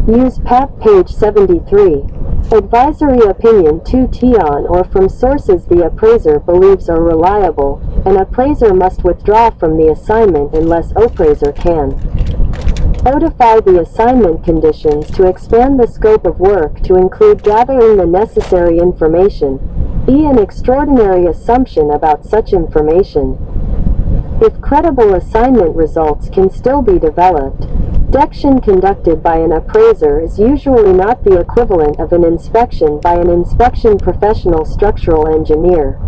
USPAP Page 73. Advisory opinion 2 Tion or from sources the appraiser believes are reliable. An appraiser must withdraw from the assignment unless appraiser can modify the assignment conditions to expand the scope of work to include gathering the necessary information, an extraordinary assumption about such information. If credible assignment results can still be developed, detection conducted by an appraiser is usually not the equivalent of an inspection by an inspection professional structural engineer,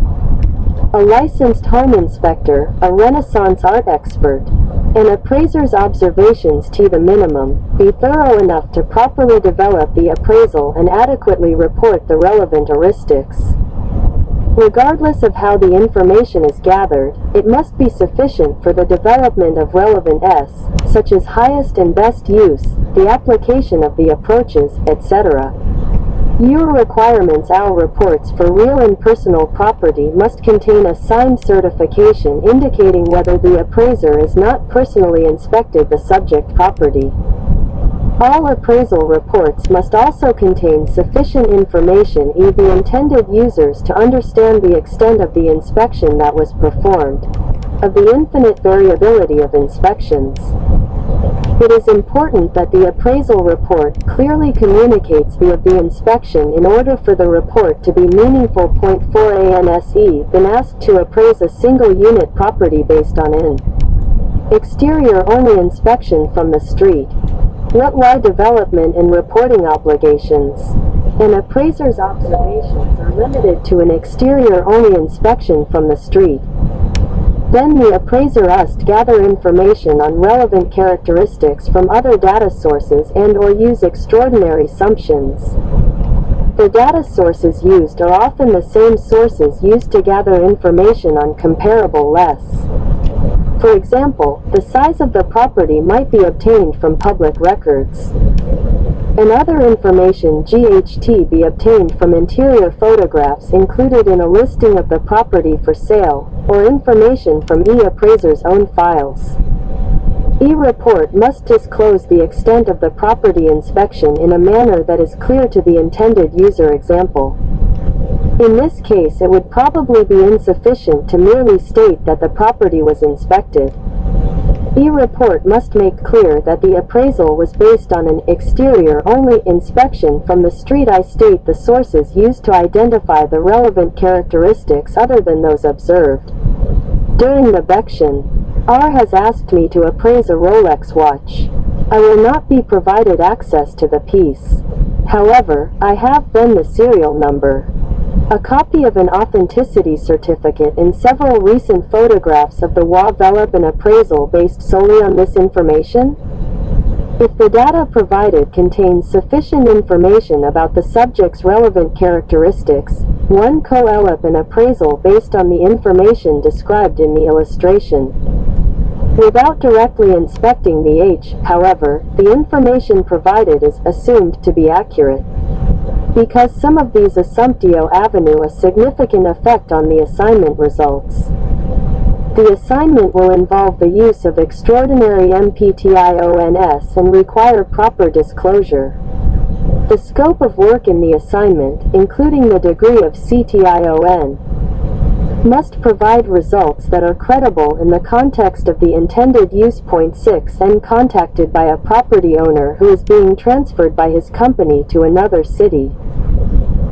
a licensed home inspector, a Renaissance art expert. An appraiser's observations to the minimum, be thorough enough to properly develop the appraisal and adequately report the relevant heuristics. Regardless of how the information is gathered, it must be sufficient for the development of relevant such as highest and best use, the application of the approaches, etc. Your requirements. Our reports for real and personal property must contain a signed certification indicating whether the appraiser has not personally inspected the subject property. All appraisal reports must also contain sufficient information the intended users to understand the extent of the inspection that was performed, of the infinite variability of inspections. It is important that the appraisal report clearly communicates the inspection in order for the report to be meaningful. 4 ANSE been asked to appraise a single unit property based on an exterior-only inspection from the street. Why development and reporting obligations? An appraiser's observations are limited to an exterior-only inspection from the street. Then the appraiser must gather information on relevant characteristics from other data sources and/or use extraordinary assumptions. The data sources used are often the same sources used to gather information on comparable lists. For example, the size of the property might be obtained from public records, and other information GHT be obtained from interior photographs included in a listing of the property for sale, or information from appraiser's own files. Report must disclose the extent of the property inspection in a manner that is clear to the intended user. Example. In this case, it would probably be insufficient to merely state that the property was inspected. Report must make clear that the appraisal was based on an exterior-only inspection from the street. State the sources used to identify the relevant characteristics other than those observed. During the inspection, R has asked me to appraise a Rolex watch. I will not be provided access to the piece. However, I have then the serial number, a copy of an authenticity certificate, and several recent photographs of the develop an appraisal based solely on this information. If the data provided contains sufficient information about the subject's relevant characteristics, one co-develop an appraisal based on the information described in the illustration. Without directly inspecting however, the information provided is assumed to be accurate. Because some of these assumptio have a significant effect on the assignment results. The assignment will involve the use of extraordinary MPTIONS and require proper disclosure. The scope of work in the assignment, including the degree of CTION, must provide results that are credible in the context of the intended use. 6 and contacted by a property owner who is being transferred by his company to another city.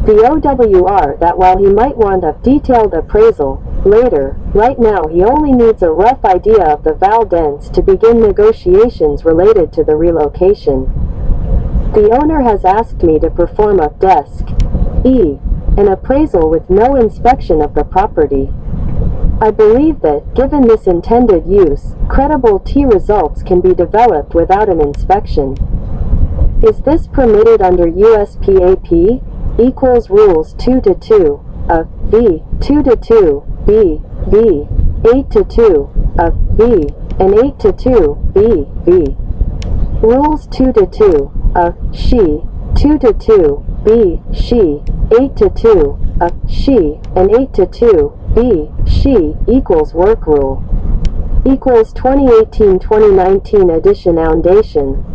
The OWR that while he might want a detailed appraisal later, right now he only needs a rough idea of the val dents to begin negotiations related to the relocation. The owner has asked me to perform a desk an appraisal with no inspection of the property. I believe that, given this intended use, credible results can be developed without an inspection. Is this permitted under USPAP? Equals rules 2-2 of V, 2-2 B, V, 8-2 of V, and 8-2 B, V. Rules 2-2 of she, 2-2 B, she, 8-2 of she, and 8-2 B, she equals work rule. Equals 2018-2019 edition Foundation.